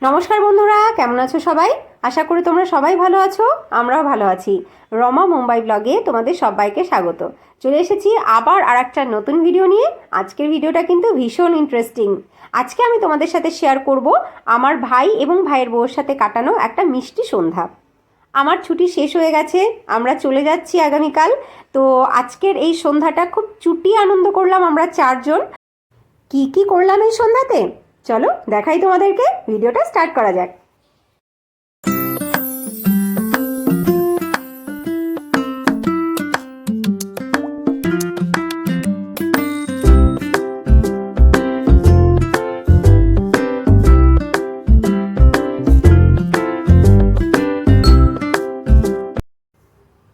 নমস্কার বন্ধুরা, কেমন আছো সবাই? আশা করি তোমরা সবাই ভালো আছো। আমরাও ভালো আছি। রমা মুম্বাই ব্লগে তোমাদের সবাইকে স্বাগত। চলে এসেছি আবার আরেকটা নতুন ভিডিও নিয়ে। আজকের ভিডিওটা কিন্তু ভীষণ ইন্টারেস্টিং। আজকে আমি তোমাদের সাথে শেয়ার করব আমার ভাই এবং ভাইয়ের বউয়ের সাথে কাটানো একটা মিষ্টি সন্ধ্যা। আমার ছুটি শেষ হয়ে গেছে, আমরা চলে যাচ্ছি আগামীকাল। তো আজকের এই সন্ধ্যাটা খুব চুটিয়ে আনন্দ করলাম আমরা চারজন। কি করলাম এই সন্ধ্যাতে চলো দেখাই তোমাদেরকে। ভিডিওটা স্টার্ট করা যাক।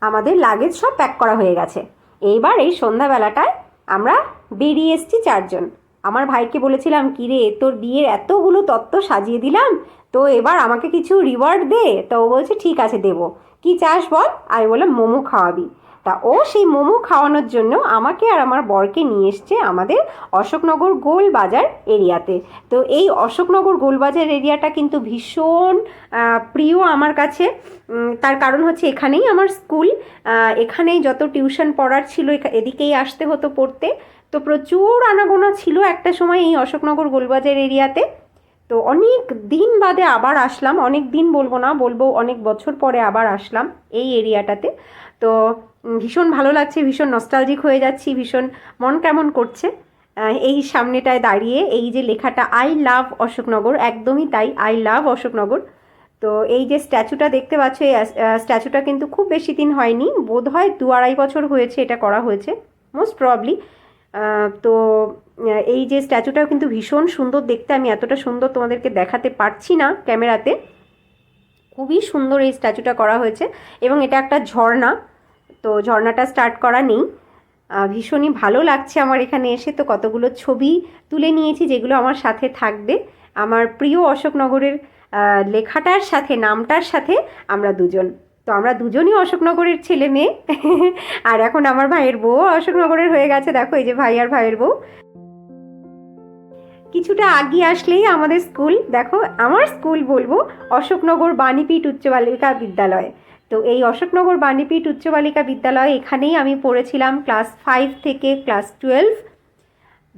আমাদের লাগেজ সব প্যাক করা হয়ে গেছে। এইবার এই সন্ধ্যাবেলাটায় আমরা বেরিয়ে এসেছি চারজন। আমার ভাইকে বলেছিলাম, কিরে তোর বিয়ের এতগুলো তত্ত্ব সাজিয়ে দিলাম, তো এবার আমাকে কিছু রিওয়ার্ড দে। তো ও বলছে ঠিক আছে দেবো, কি চাস বল। আমি বললাম মোমো খাওয়াবি। তা ও সেই মোমো খাওয়ানোর জন্য আমাকে আর আমার বরকে নিয়ে এসছে আমাদের অশোকনগর গোলবাজার এরিয়াতে। তো এই অশোকনগর গোলবাজার এরিয়াটা কিন্তু ভীষণ প্রিয় আমার কাছে। তার কারণ হচ্ছে এখানেই আমার স্কুল, এখানেই যত টিউশন পড়ার ছিল এদিকেই আসতে হতো পড়তে। তো প্রচুর আনাগোনা ছিল একটা সময় এই অশোকনগর গোলবাজার এরিয়াতে। তো অনেক দিন বাদে আবার আসলাম, অনেক দিন বলবো না, বলবো অনেক বছর পরে আবার আসলাম এই এরিয়াটাতে। তো ভীষণ ভালো লাগছে, ভীষণ নস্টালজিক হয়ে যাচ্ছি, ভীষণ মন কেমন করছে। এই সামনেটায় দাঁড়িয়ে এই যে লেখাটা আই লাভ অশোকনগর, একদমই তাই, আই লাভ অশোকনগর। তো এই যে স্ট্যাচুটা দেখতে পাচ্ছ, এই স্ট্যাচুটা কিন্তু খুব বেশি দিন হয়নি, বোধহয় 2-2.5 বছর হয়েছে এটা করা হয়েছে, মোস্ট প্রবলি। তো এই যে স্ট্যাচুটাও কিন্তু ভীষণ সুন্দর দেখতে। আমি এতটা সুন্দর তোমাদেরকে দেখাতে পারছি না ক্যামেরাতে। খুবই সুন্দর এই স্ট্যাচুটা করা হয়েছে এবং এটা একটা ঝর্ণা। তো ঝর্ণাটা স্টার্ট করা নেই। ভীষণই ভালো লাগছে আমার এখানে এসে। তো কতগুলো ছবি তুলে নিয়েছি যেগুলো আমার সাথে থাকবে, আমার প্রিয় অশোকনগরের লেখাটার সাথে, নামটার সাথে। আমরা দুজন, তো আমরা দুজনই অশোকনগরের ছেলে মেয়ে। আর এখন আমার ভাইয়ের বউ অশোকনগরের হয়ে গেছে। দেখো এই যে ভাই আর ভাইয়ের বউ। কিছুটা আগিয়ে আসলেই আমাদের স্কুল, দেখো আমার স্কুল বলবো অশোকনগর বাণীপীঠ উচ্চ বালিকা বিদ্যালয়। তো এই অশোকনগর বাণীপীঠ উচ্চ বালিকা বিদ্যালয়, এখানেই আমি পড়েছিলাম ক্লাস 5 থেকে ক্লাস 12।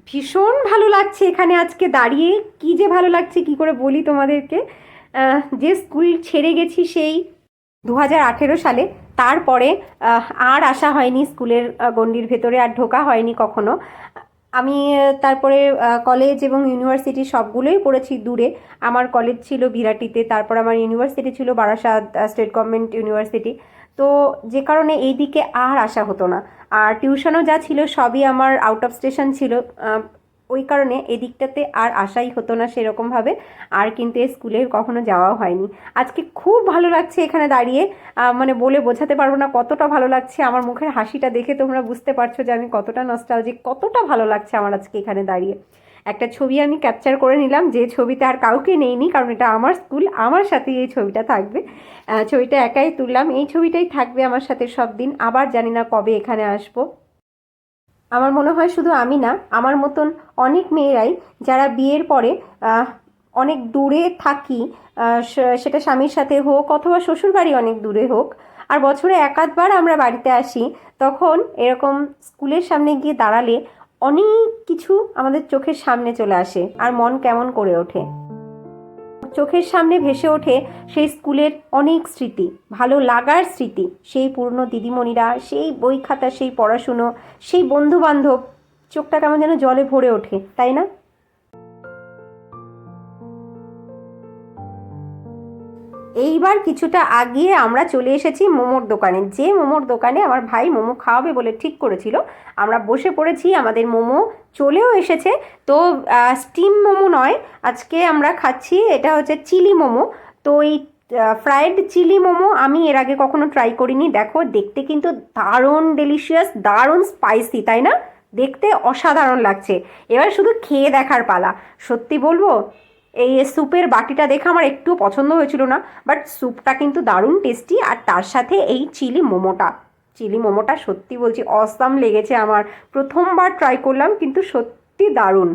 ভীষণ ভালো লাগছে এখানে আজকে দাঁড়িয়ে, কি যে ভালো লাগছে কি করে বলি তোমাদেরকে। যে স্কুল ছেড়ে গেছি সেই 2018 সালে, তারপরে আর আসা হয়নি স্কুলের গণ্ডির ভেতরে, আর ঢোকা হয়নি কখনো। আমি তারপরে কলেজ এবং ইউনিভার্সিটি সবগুলোই পড়েছি দূরে। আমার কলেজ ছিল বিরাটিতে, তারপর আমার ইউনিভার্সিটি ছিল বারাসাত স্টেট গভর্নমেন্ট ইউনিভার্সিটি। তো যে কারণে এই দিকে আর আসা হতো না। আর টিউশনও যা ছিল সবই আমার আউট অফ স্টেশন ছিল, ওই কারণে এদিকটাতে আর আসাই হতো না সেরকমভাবে। আর কিন্তু এই স্কুলে কখনো যাওয়াও হয়নি। আজকে খুব ভালো লাগছে এখানে দাঁড়িয়ে, মানে বলে বোঝাতে পারবো না কতটা ভালো লাগছে। আমার মুখের হাসিটা দেখে তোমরা বুঝতে পারছো যে আমি কতটা নস্টালজিক, কতটা ভালো লাগছে আমার আজকে এখানে দাঁড়িয়ে। একটা ছবি আমি ক্যাপচার করে নিলাম, যে ছবিতে আর কাউকে নেইনি, কারণ এটা আমার স্কুল, আমার সাথেই এই ছবিটা থাকবে। ছবিটা একাই তুললাম, এই ছবিটাই থাকবে আমার সাথে সব দিন। আবার জানি না কবে এখানে আসবো। আমার মনে হয় শুধু আমি না, আমার মতন অনেক মেয়েরাই যারা বিয়ের পরে অনেক দূরে থাকি, সেটা স্বামীর সাথে হোক অথবা শ্বশুরবাড়ি অনেক দূরে হোক, আর বছরে একাধবার আমরা বাড়িতে আসি, তখন এরকম স্কুলের সামনে গিয়ে দাঁড়ালে অনেক কিছু আমাদের চোখের সামনে চলে আসে আর মন কেমন করে ওঠে। চোখের সামনে ভেসে ওঠে সেই স্কুলের অনেক স্মৃতি, ভালো লাগার স্মৃতি, সেই পুরনো দিদিমণিরা, সেই বই খাতা, সেই পড়াশুনো, সেই বন্ধু বান্ধব। চোখটা কেমন যেন জলে ভরে ওঠে, তাই না? এইবার কিছুটা আগিয়ে আমরা চলে এসেছি মোমোর দোকানে, যে মোমোর দোকানে আমার ভাই মোমো খাওয়াবে বলে ঠিক করেছিল। আমরা বসে পড়েছি, আমাদের মোমো চলেও এসেছে। তো স্টিম মোমো নয়, আজকে আমরা খাচ্ছি, এটা হচ্ছে চিলি মোমো। তো এই ফ্রাইড চিলি মোমো আমি এর আগে কখনো ট্রাই করিনি। দেখো দেখতে কিন্তু দারুণ ডেলিশিয়াস, দারুণ স্পাইসি, তাই না? দেখতে অসাধারণ লাগছে। এবার শুধু খেয়ে দেখার পালা। সত্যি বলবো, এই স্যুপের বাটিটা দেখে আমার একটু পছন্দ হয়েছিল না, বাট স্যুপটা কিন্তু দারুণ টেস্টি। আর তার সাথে এই চিলি মোমোটা সত্যি বলছি অসাম লেগেছে আমার। প্রথমবার ট্রাই করলাম, কিন্তু সত্যি দারুণ।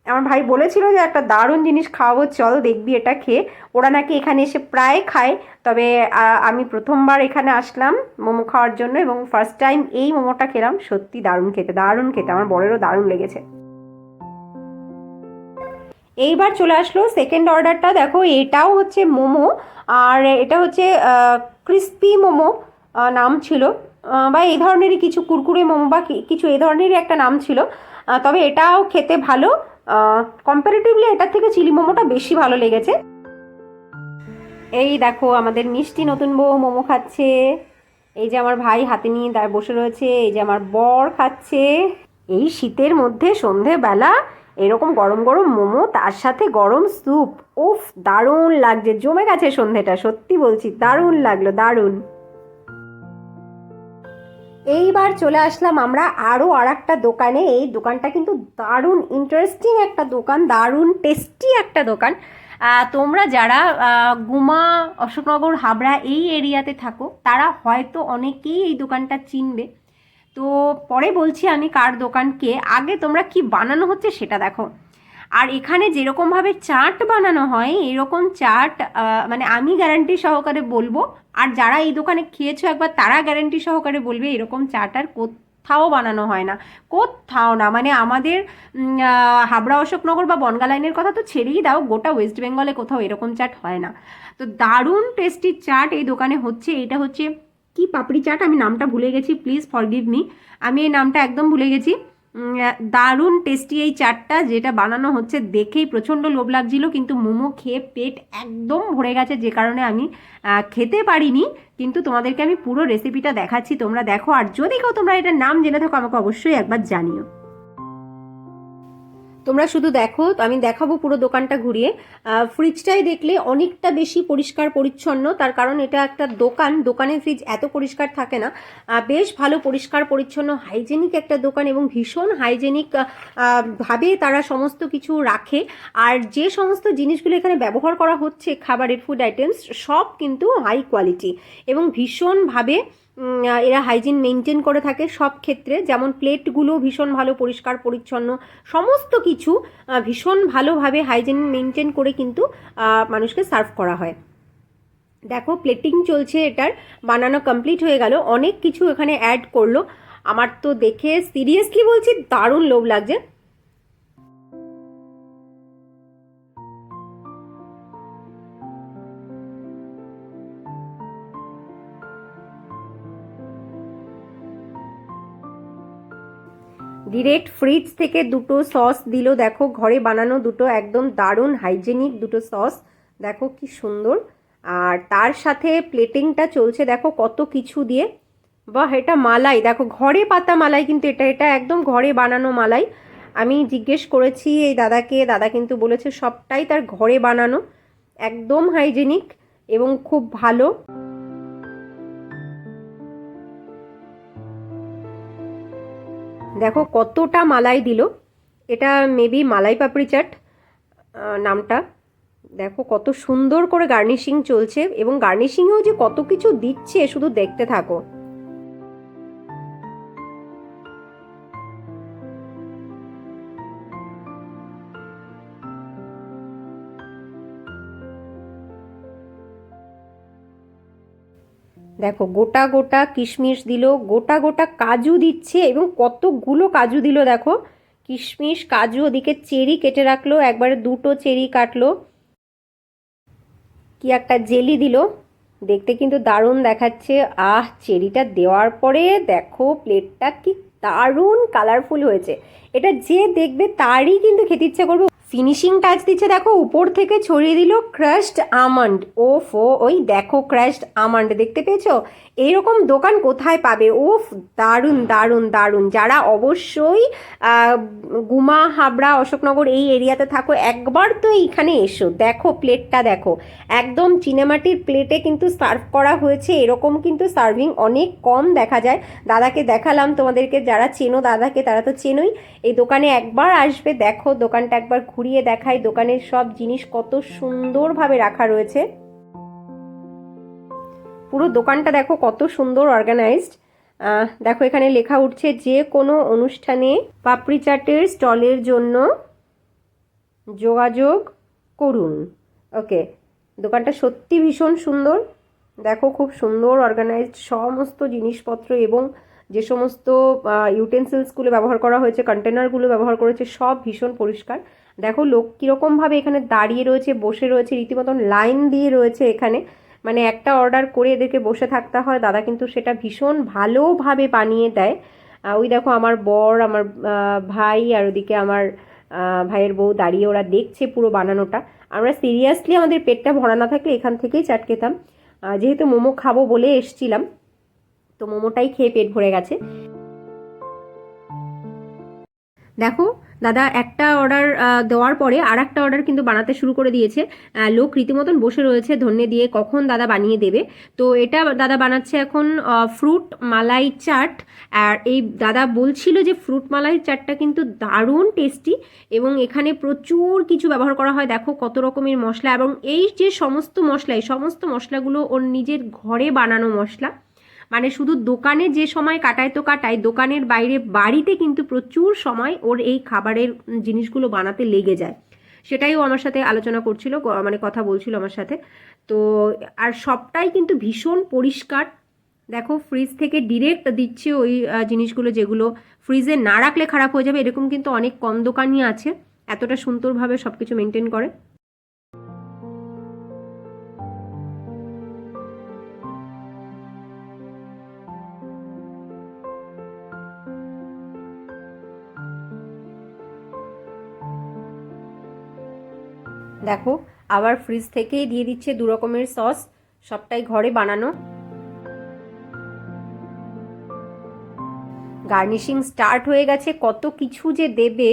আমার ভাই বলেছিল যে একটা দারুণ জিনিস খাওয়াবো, চল দেখবি এটা খেয়ে। ওরা নাকি এখানে এসে প্রায় খায়, তবে আমি প্রথমবার এখানে আসলাম মোমো খাওয়ার জন্য এবং ফার্স্ট টাইম এই মোমোটা খেলাম। সত্যি দারুণ খেতে, দারুণ খেতে, আমার বরেরও দারুণ লেগেছে। এইবার চলে আসলো সেকেন্ড অর্ডারটা। দেখো এটাও হচ্ছে মোমো, আর এটা হচ্ছে ক্রিস্পি মোমো নাম ছিল, বা এই ধরনেরই কিছু, কুরকুরে মোমো বা কিছু এই ধরনেরই একটা নাম ছিল। তবে এটাও খেতে ভালো, কম্পারেটিভলি এটার থেকে চিলি মোমোটা বেশি ভালো লেগেছে। এই দেখো আমাদের মিষ্টি নতুন বউ মোমো খাচ্ছে। এই যে আমার ভাই হাতে নিয়ে বসে রয়েছে, এই যে আমার বর খাচ্ছে। এই শীতের মধ্যে সন্ধেবেলা এরকম গরম গরম মোমো, তার সাথে গরম স্যুপ, উফ দারুণ লাগছে, জমে গেছে সন্ধেটা, সত্যি বলছি দারুণ লাগলো, দারুণ। এইবার চলে আসলাম আমরা আরও আর একটা দোকানে। এই দোকানটা কিন্তু দারুণ ইন্টারেস্টিং একটা দোকান, দারুণ টেস্টি একটা দোকান। তোমরা যারা গুমা, অশোকনগর, হাবড়া এই এরিয়াতে থাকো তারা হয়তো অনেকেই এই দোকানটা চিনবে। তো পরে বলছি আমি কার দোকানকে, আগে তোমরা কি বানানো হচ্ছে সেটা দেখো। আর এখানে যেরকমভাবে চাট বানানো হয় এরকম চাট মানে আমি গ্যারান্টি সহকারে বলবো, আর যারা এই দোকানে খেয়েছো একবার তারা গ্যারান্টি সহকারে বলবে এরকম চাট আর কোথাও বানানো হয় না, কোথাও না। মানে আমাদের হাবড়া, অশোকনগর বা বনগা লাইনের কথা তো ছেড়েই দাও, গোটা ওয়েস্ট বেঙ্গলে কোথাও এরকম চাট হয় না। তো দারুণ টেস্টি চাট এই দোকানে হচ্ছে। এটা হচ্ছে কি পাপড়ি চাট, আমি নামটা ভুলে গেছি, প্লিজ ফরগিভ মি, আমি এই নামটা একদম ভুলে গেছি। দারুণ টেস্টি এই চাটটা, যেটা বানানো হচ্ছে দেখেই প্রচণ্ড লোভ লাগছিল, কিন্তু মোমো খেয়ে পেট একদম ভরে গেছে, যে কারণে আমি খেতে পারিনি। কিন্তু তোমাদেরকে আমি পুরো রেসিপিটা দেখাচ্ছি, তোমরা দেখো। আর যদি কেউ তোমরা এটার নাম জেনে থাকো আমাকে অবশ্যই একবার জানিও। তোমরা শুধু দেখো, আমি দেখাবো পুরো দোকানটা ঘুরিয়ে। ফ্রিজটাই দেখলে অনেকটা বেশি পরিষ্কার পরিচ্ছন্ন, তার কারণ এটা একটা দোকান, দোকানের ফ্রিজ এত পরিষ্কার থাকে না। বেশ ভালো পরিষ্কার পরিচ্ছন্ন হাইজেনিক একটা দোকান, এবং ভীষণ হাইজেনিক ভাবে তারা সমস্ত কিছু রাখে। আর যে সমস্ত জিনিসগুলো এখানে ব্যবহার করা হচ্ছে খাবারের, ফুড আইটেমস, সব কিন্তু হাই কোয়ালিটি এবং ভীষণভাবে এরা হাইজিন মেনটেন করে থাকে সব ক্ষেত্রে। যেমন প্লেটগুলো ভীষণ ভালো পরিষ্কার পরিচ্ছন্ন, সমস্ত কিছু ভীষণ ভালোভাবে হাইজিন মেনটেন করে কিন্তু মানুষকে সার্ভ করা হয়। দেখো প্লেটিং চলছে, এটার বানানো কমপ্লিট হয়ে গেল, অনেক কিছু এখানে অ্যাড করলো। আমার তো দেখে সিরিয়াসলি বলছি দারুণ লোভ লাগছে। ডিরেক্ট ফ্রিজ থেকে দুটো সস দিল, দেখো ঘরে বানানো দুটো, একদম দারুণ হাইজেনিক দুটো সস, দেখো কি সুন্দর। আর তার সাথে প্লেটিংটা চলছে দেখো কত কিছু দিয়ে। বাহ, এটা মালাই, দেখো ঘরে পাতা মালাই, কিন্তু এটা এটা একদম ঘরে বানানো মালাই। আমি জিজ্ঞেস করেছি এই দাদাকে, দাদা কিন্তু বলেছে সবটাই তার ঘরে বানানো, একদম হাইজেনিক এবং খুব ভালো। দেখো কতটা মালাই দিল, এটা মেবি মালাই পাপড়ি চাট নামটা। দেখো কত সুন্দর করে গার্নিশিং চলছে, এবং গার্নিশিংয়েও যে কত কিছু দিচ্ছে শুধু দেখতে থাকো। দেখো গোটা গোটা কিশমিশ দিল, গোটা গোটা কাজু দিচ্ছে, এবং কতগুলো কাজু দিল দেখো, কিশমিশ কাজু, ওদিকে চেরি কেটে রাখলো, একবারে দুটো চেরি কাটলো, কি একটা জেলি দিল, দেখতে কিন্তু দারুণ দেখাচ্ছে। চেরিটা দেওয়ার পরে দেখো প্লেটটা কি দারুণ কালারফুল হয়েছে, এটা যে দেখবে তারই কিন্তু খেতে ইচ্ছে করবে। ফিনিশিং টাচ দিচ্ছে দেখো, উপর থেকে ছড়িয়ে দিল ক্রাশড আমন্ড। ওফো, ওই দেখো ক্রাশড আমন্ড দেখতে পেয়েছো? এইরকম দোকান কোথায় পাবে? ওফ, দারুণ দারুণ দারুণ। যারা অবশ্যই গুমা, হাবড়া, অশোকনগর এই এরিয়াতে থাকো একবার তো এইখানে এসো। দেখো প্লেটটা দেখো, একদম চিনেমাটির প্লেটে কিন্তু সার্ভ করা হয়েছে। এরকম কিন্তু সার্ভিং অনেক কম দেখা যায়। দাদাকে দেখালাম তোমাদেরকে, যারা চেনো দাদাকে তারা তো চেনোই। এই দোকানে একবার আসবে, দেখো দোকানটা একবার ঘুরিয়ে দেখাই, দোকানের সব জিনিস কত সুন্দরভাবে রাখা রয়েছে। পুরো দোকানটা দেখো কত সুন্দর অর্গানাইজড। দেখো এখানে লেখা উঠছে যে কোনো অনুষ্ঠানে পাপড়ি চাটের স্টলের জন্য যোগাযোগ করুন। ওকে, দোকানটা সত্যি ভীষণ সুন্দর। দেখো খুব সুন্দর অর্গানাইজড সমস্ত জিনিসপত্র এবং যে সমস্ত ইউটেন্সিলসগুলো ব্যবহার করা হয়েছে, কন্টেনারগুলো ব্যবহার করেছে, সব ভীষণ পরিষ্কার। দেখো লোক কীরকমভাবে এখানে দাঁড়িয়ে রয়েছে, বসে রয়েছে, রীতিমতন লাইন দিয়ে রয়েছে এখানে। মানে একটা অর্ডার করে এদেরকে বসে থাকতে হয়, দাদা কিন্তু সেটা ভীষণ ভালোভাবে বানিয়ে দেয়। ওই দেখো আমার বর, আমার ভাই, আর ওদিকে আমার ভাইয়ের বউ দাঁড়িয়ে ওরা দেখছে পুরো বানানোটা। আমরা সিরিয়াসলি আমাদের পেটটা ভরা না থাকলে এখান থেকেই চাট খেতাম। যেহেতু মোমো খাবো বলে এসছিলাম, তো মোমোটাই খেয়ে পেট ভরে গেছে। দেখো দাদা একটা অর্ডার দেওয়ার পরে আর একটা অর্ডার কিন্তু বানাতে শুরু করে দিয়েছে। লোক রীতিমতন বসে রয়েছে ধন্যে দিয়ে কখন দাদা বানিয়ে দেবে। তো এটা দাদা বানাচ্ছে এখন ফ্রুট মালাই চাট। আর এই দাদা বলছিল যে ফ্রুট মালাই চাটটা কিন্তু দারুণ টেস্টি এবং এখানে প্রচুর কিছু ব্যবহার করা হয়। দেখো কত রকমের মশলা, এবং এই যে সমস্ত মশলা, এই সমস্ত মশলাগুলো ওর নিজের ঘরে বানানো মশলা। মানে শুধু দোকানে যে সময় কাটায় তো কাটায়, দোকানের বাইরে বাড়িতে কিন্তু প্রচুর সময় ওর এই খাবারের জিনিসগুলো বানাতে লেগে যায়। সেটাই ও আমার সাথে আলোচনা করছিল, মানে কথা বলছিল আমার সাথে। তো আর সবটাই কিন্তু ভীষণ পরিষ্কার। দেখো ফ্রিজ থেকে ডিরেক্ট দিচ্ছে ওই জিনিসগুলো যেগুলো ফ্রিজে না রাখলে খারাপ হয়ে যাবে, এরকম কিন্তু অনেক কম দোকানই আছে এতটা সুন্দরভাবে সব কিছু মেনটেন করে। দেখো আবার ফ্রিজ থেকেই দিয়ে দিচ্ছে 2 রকমের সস, সবটাই ঘরে বানানো। গার্নিশিং স্টার্ট হয়ে গেছে, কত কিছু যে দেবে।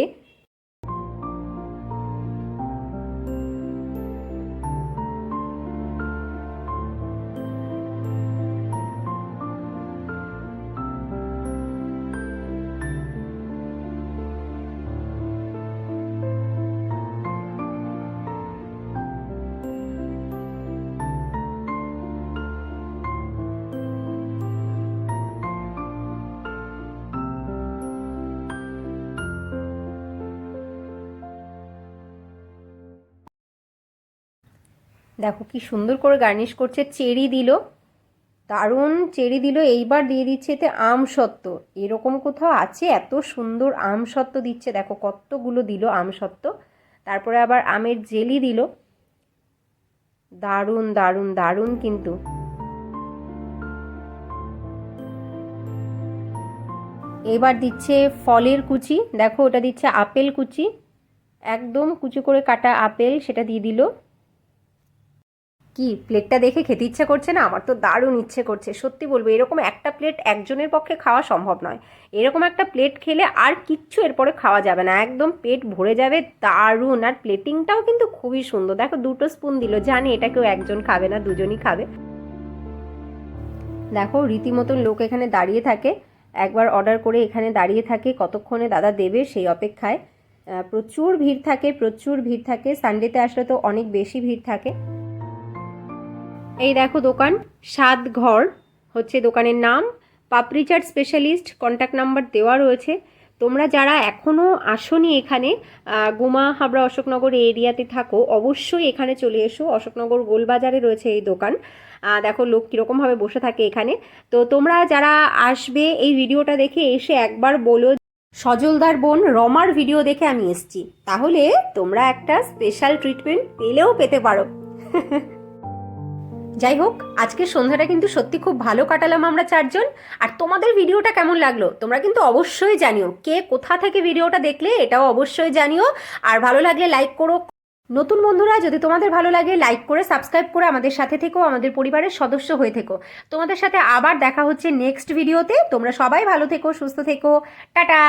দেখো কি সুন্দর করে গার্নিশ করছে, চেরি দিল, দারুণ চেরি দিল। এইবার দিয়ে দিচ্ছে এতে আমসত্ত্ব। এরকম কোথাও আছে এত সুন্দর আমসত্ত্ব দিচ্ছে? দেখো কতগুলো দিল আমসত্ত্ব। তারপরে আবার আমের জেলি দিল। দারুণ দারুণ দারুণ কিন্তু। এবার দিচ্ছে ফলের কুচি। দেখো ওটা দিচ্ছে আপেল কুচি, একদম কুচি করে কাটা আপেল, সেটা দিয়ে দিল। কি প্লেটটা দেখে খেতে ইচ্ছে করছে না? আমার তো দারুণ ইচ্ছে করছে, সত্যি বলবো। এরকম একটা প্লেট একজনের পক্ষে খাওয়া সম্ভব নয়। এরকম একটা প্লেট খেলে আর কিচ্ছু এরপরে খাওয়া যাবে না, একদম পেট ভরে যাবে। দারুণ। আর প্লেটিংটাও কিন্তু খুবই সুন্দর। দেখো 2টো স্পুন দিল, জানি এটা কেউ একজন খাবে না, দুজনই খাবে। দেখো রীতিমতন লোক এখানে দাঁড়িয়ে থাকে, একবার অর্ডার করে এখানে দাঁড়িয়ে থাকে কতক্ষণে দাদা দেবে সেই অপেক্ষায়। প্রচুর ভিড় থাকে, প্রচুর ভিড় থাকে। সানডেতে আসলে তো অনেক বেশি ভিড় থাকে। এই দেখো দোকান, স্বাদ ঘর হচ্ছে দোকানের নাম। পাপড়ি চাট স্পেশালিস্ট, কন্ট্যাক্ট নাম্বার দেওয়া রয়েছে। তোমরা যারা এখনও আসোনি এখানে, গুমা হাবড়া অশোকনগর এরিয়াতে থাকো, অবশ্যই এখানে চলে এসো। অশোকনগর গোলবাজারে রয়েছে এই দোকান। দেখো লোক কীরকমভাবে বসে থাকে এখানে। তো তোমরা যারা আসবে এই ভিডিওটা দেখে এসে একবার বলো সজলদার বোন রমার ভিডিও দেখে আমি এসছি, তাহলে তোমরা একটা স্পেশাল ট্রিটমেন্ট পেলেও পেতে পারো। যাই হোক, আজকের সন্ধ্যাটা কিন্তু সত্যি খুব ভালো কাটালাম আমরা 4 জন। আর তোমাদের ভিডিওটা কেমন লাগলো তোমরা কিন্তু অবশ্যই জানিও। কে কোথা থেকে ভিডিওটা দেখলে এটাও অবশ্যই জানিও। আর ভালো লাগলে লাইক করো। নতুন বন্ধুরা যদি তোমাদের ভালো লাগে লাইক করে সাবস্ক্রাইব করে আমাদের সাথে থেকো, আমাদের পরিবারের সদস্য হয়ে থেকো। তোমাদের সাথে আবার দেখা হচ্ছে নেক্সট ভিডিওতে। তোমরা সবাই ভালো থেকো, সুস্থ থেকো। টাটা।